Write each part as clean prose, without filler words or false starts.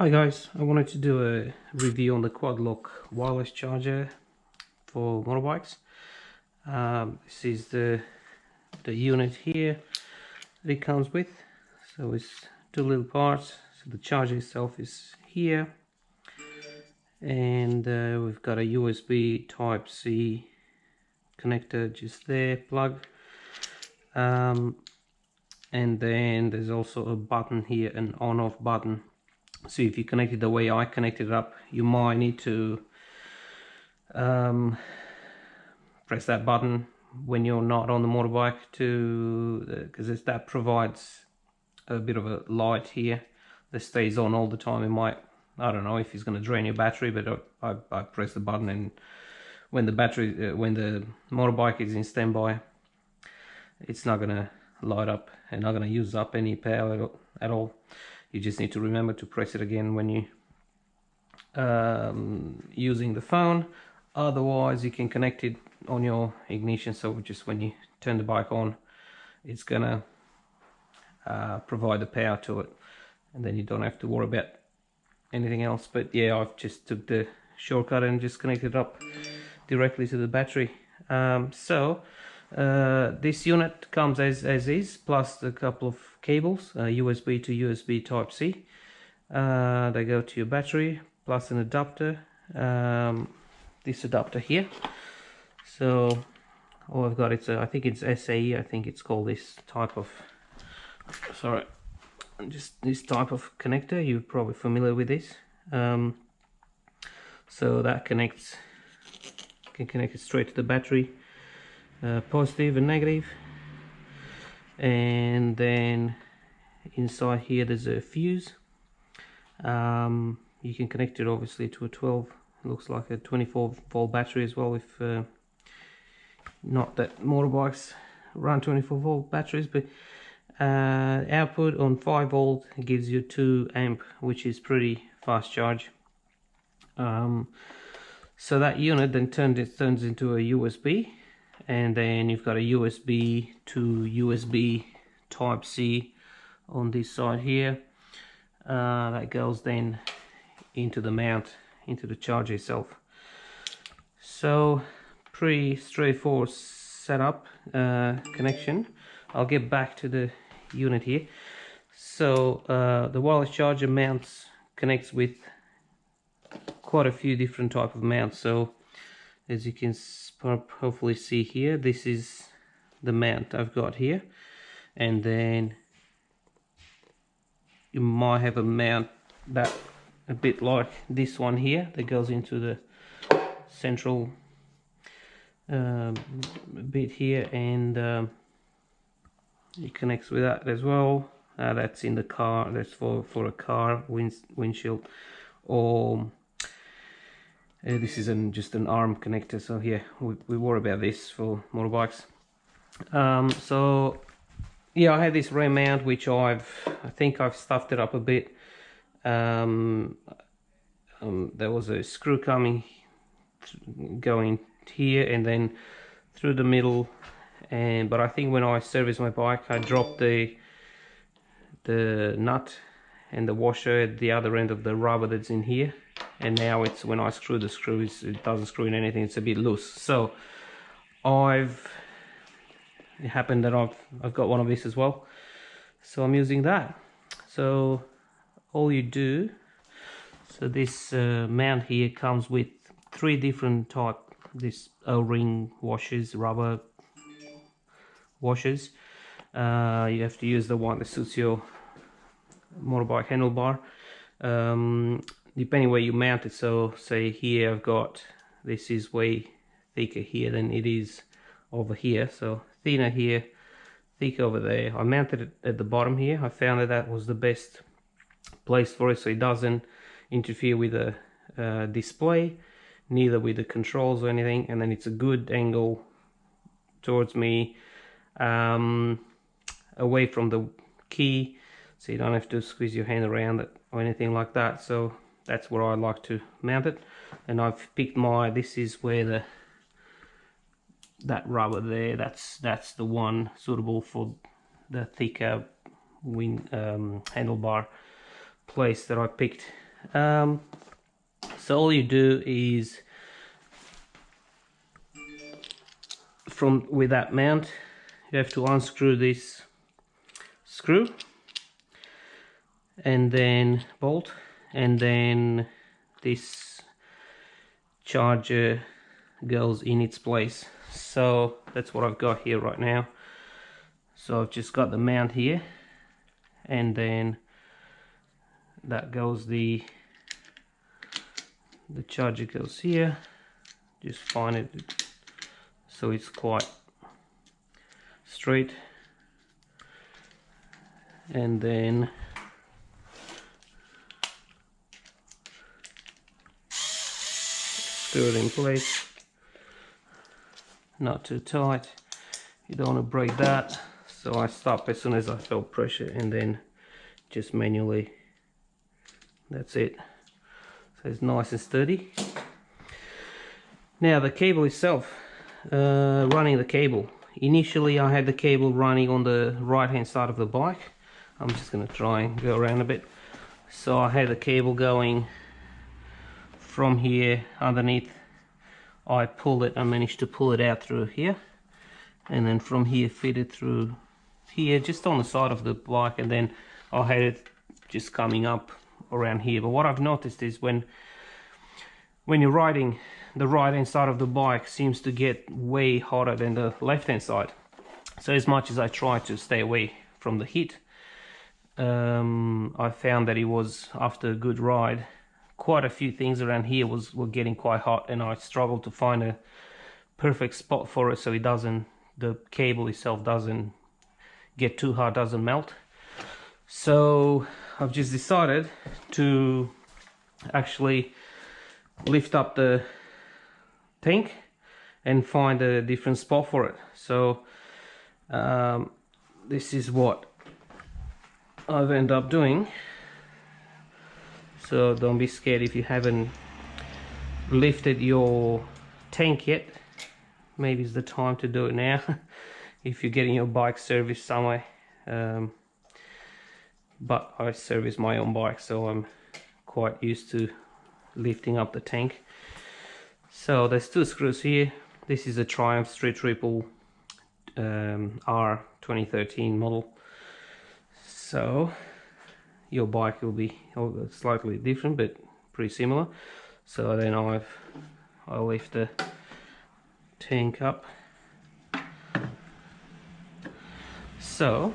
Hi guys, I wanted to do a review on the QuadLock wireless charger for motorbikes. This is the unit here that it comes with. So it's two little parts. So the charger itself is here, and we've got a USB Type-C connector just there, plug. And then there's also a button here, an on-off button. So if you connect it the way I connected it up, you might need to press that button when you're not on the motorbike, because that provides a bit of a light here that stays on all the time. It might, I don't know if it's going to drain your battery, but I press the button, and when the motorbike is in standby, it's not going to light up and not going to use up any power at all. You just need to remember to press it again when you using the phone. Otherwise, you can connect it on your ignition, so just when you turn the bike on, it's gonna provide the power to it, and then you don't have to worry about anything else. But yeah, I've just took the shortcut and just connected it up directly to the battery. This unit comes as is, plus a couple of cables, USB to USB Type-C. They go to your battery, plus an adapter, this adapter here. So all I've got, I think it's SAE, I think it's called this type of, sorry, just this type of connector. You're probably familiar with this. So that can connect it straight to the battery, positive and negative. And then inside here there's a fuse. You can connect it obviously to a 12, it looks like a 24-volt battery as well, if not that motorbikes run 24-volt batteries, but output on 5-volt gives you 2 amp, which is pretty fast charge. So that unit then turns into a USB, and then you've got a USB to USB Type-C on this side here. That goes then into the mount, into the charger itself. So pretty straightforward setup, connection. I'll get back to the unit here. So the wireless charger connects with quite a few different type of mounts. So as you can hopefully see here, this is the mount I've got here, and then you might have a mount that a bit like this one here that goes into the central bit here, and it connects with that as well. That's in the car, that's for a car windshield, or this is just an arm connector. So yeah, we worry about this for motorbikes. So yeah, I had this rear mount, which I think I've stuffed it up a bit. There was a screw going here and then through the middle, but I think when I serviced my bike, I dropped the nut and the washer at the other end of the rubber that's in here, and now it's, when I screw the screws, it doesn't screw in anything, it's a bit loose. So it happened that I've got one of these as well, so I'm using that. So all you do, so this mount here comes with 3 different type, this O-ring washers, rubber washers. You have to use the one that suits your motorbike handlebar, depending where you mount it. So say here I've got, this is way thicker here than it is over here, so thinner here, thicker over there. I mounted it at the bottom here. I found that was the best place for it, so it doesn't interfere with the display, neither with the controls or anything, and then it's a good angle towards me, away from the key, so you don't have to squeeze your hand around it or anything like that. So that's where I like to mount it, and I've picked this is where that rubber there, that's the one suitable for the thicker handlebar place that I picked. So all you do is with that mount, you have to unscrew this screw and then bolt, and then this charger goes in its place. So that's what I've got here right now. So I've just got the mount here, and then that goes, the charger goes here. Just find it so it's quite straight, and then screw it in place, not too tight, you don't want to break that. So I stopped as soon as I felt pressure, and then just manually, that's it. So it's nice and sturdy. Now the cable itself, running the cable. Initially I had the cable running on the right hand side of the bike. I'm just going to try and go around a bit. So I had the cable going from here underneath. I pulled it, I managed to pull it out through here, and then from here feed it through here just on the side of the bike, and then I had it just coming up around here. But what I've noticed is when you're riding, the right hand side of the bike seems to get way hotter than the left hand side. So as much as I try to stay away from the heat, I found that it was, after a good ride, quite a few things around here were getting quite hot, and I struggled to find a perfect spot for it so it doesn't, the cable itself doesn't get too hot, doesn't melt. So I've just decided to actually lift up the tank and find a different spot for it. So this is what I've ended up doing. So don't be scared if you haven't lifted your tank yet. Maybe it's the time to do it now if you're getting your bike serviced somewhere. But I service my own bike, so I'm quite used to lifting up the tank. So there's two screws here. This is a Triumph Street Triple R 2013 model. So your bike will be slightly different but pretty similar. So then I lift the tank up. So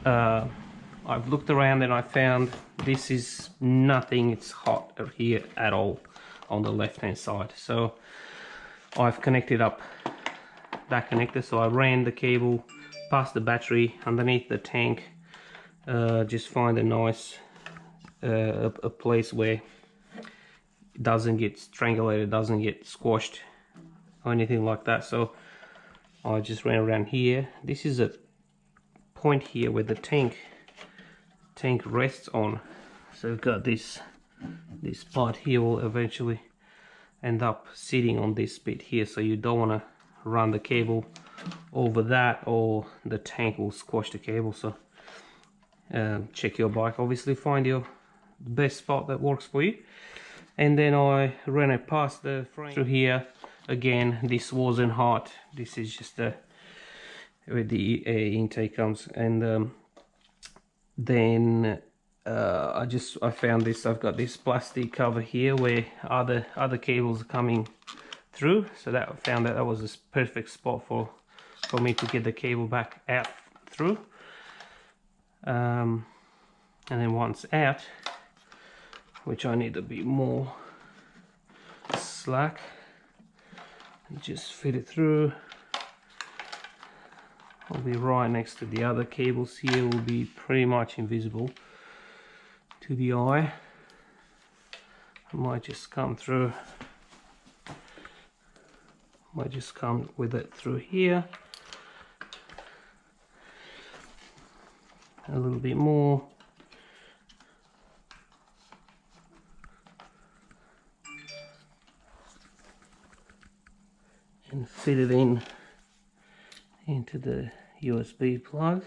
I've looked around and I found this is nothing, it's hot here at all on the left hand side. So I've connected up that connector, so I ran the cable past the battery underneath the tank. Just find a nice a place where it doesn't get strangulated, doesn't get squashed or anything like that. So I just ran around here. This is a point here where the tank rests on. So we've got this part here will eventually end up sitting on this bit here, so you don't want to run the cable over that or the tank will squash the cable. So check your bike, obviously find your best spot that works for you. And then I ran it past the frame through here. Again, this wasn't hot, this is just where the intake comes. And then I found this, I've got this plastic cover here where other cables are coming through, so that I found that was a perfect spot for me to get the cable back out through. And then once out, which I need a bit more slack, and just fit it through. I'll be right next to the other cables here, will be pretty much invisible to the eye. I might just come through, might just come with it through here a little bit more. And fit it into the USB plug.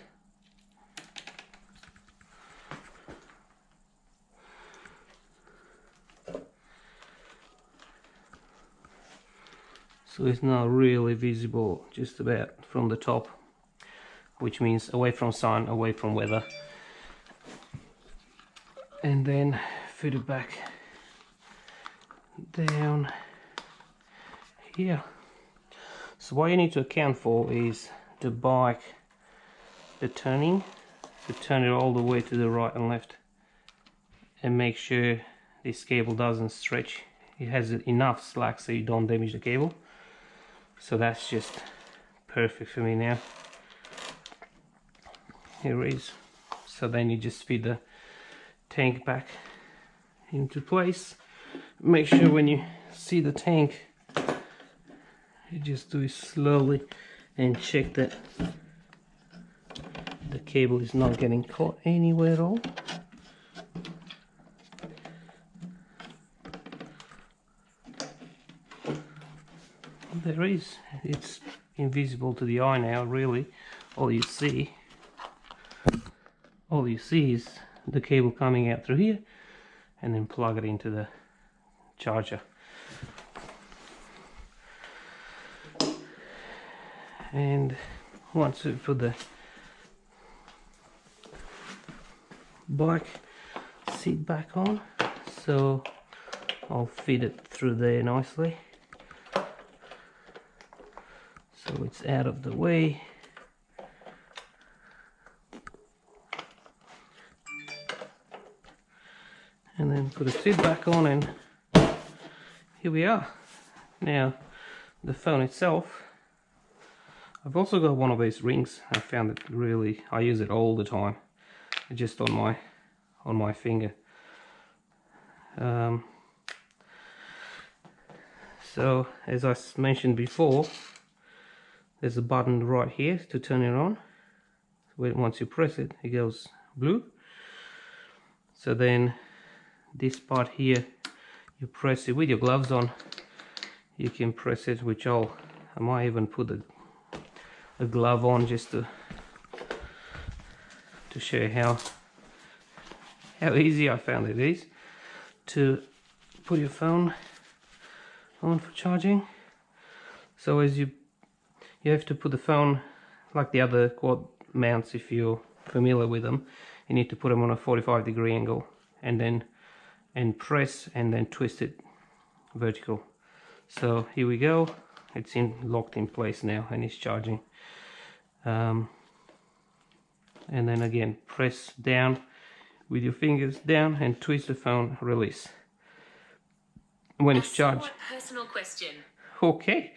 so it's not really visible, just about from the top, which means away from sun, away from weather. And then fit it back down here. So what you need to account for is the bike, the turning, to turn it all the way to the right and left, and make sure this cable doesn't stretch. It has enough slack so you don't damage the cable. So that's just perfect for me now. Here it is. So then you just feed the tank back into place. Make sure when you see the tank, you just do it slowly and check that the cable is not getting caught anywhere at all. There is. It's invisible to the eye now, really. All you see is the cable coming out through here, and then plug it into the charger. And once we put the bike seat back on, so I'll feed it through there nicely so it's out of the way. And then put the seat back on, and here we are. Now the phone itself, I've also got one of these rings. I found it really, I use it all the time, just on my finger. So as I mentioned before, there's a button right here to turn it on. Once you press it, it goes blue. So then this part here, you press it with your gloves on. You can press it, which I might even put a glove on just to show how easy I found it is to put your phone on for charging. So as you have to put the phone, like the other quad mounts, if you're familiar with them, you need to put them on a 45-degree angle, and press and then twist it vertical. So here we go, it's locked in place now and it's charging. And then again, press down with your fingers down and twist the phone, release. When it's charged. Personal question. Okay.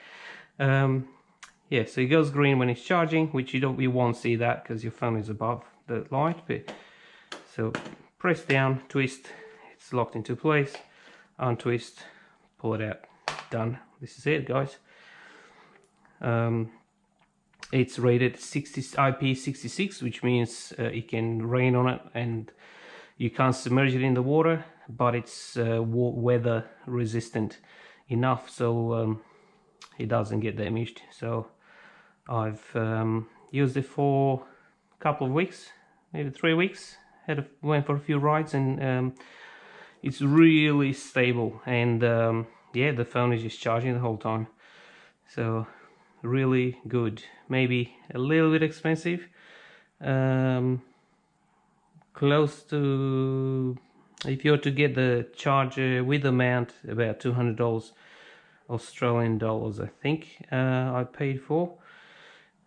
Yeah, so it goes green when it's charging, which you won't see that because your phone is above the light. But so press down, twist, it's locked into place, untwist, pull it out, done. This is it, guys. It's rated IP66, which means it can rain on it and you can't submerge it in the water, but it's weather resistant enough so it doesn't get damaged. So I've used it for a couple of weeks, maybe 3 weeks. Went for a few rides, and it's really stable, and yeah, the phone is just charging the whole time. So really good. Maybe a little bit expensive, close to, if you were to get the charger with the mount, about $200 Australian dollars, I think I paid for.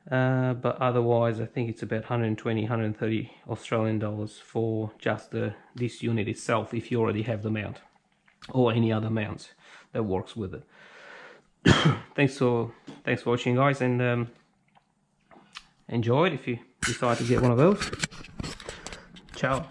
But otherwise I think it's about 120, 130 Australian dollars for just this unit itself, if you already have the mount or any other mounts that works with it. Thanks for watching, guys, and enjoy it if you decide to get one of those. Ciao.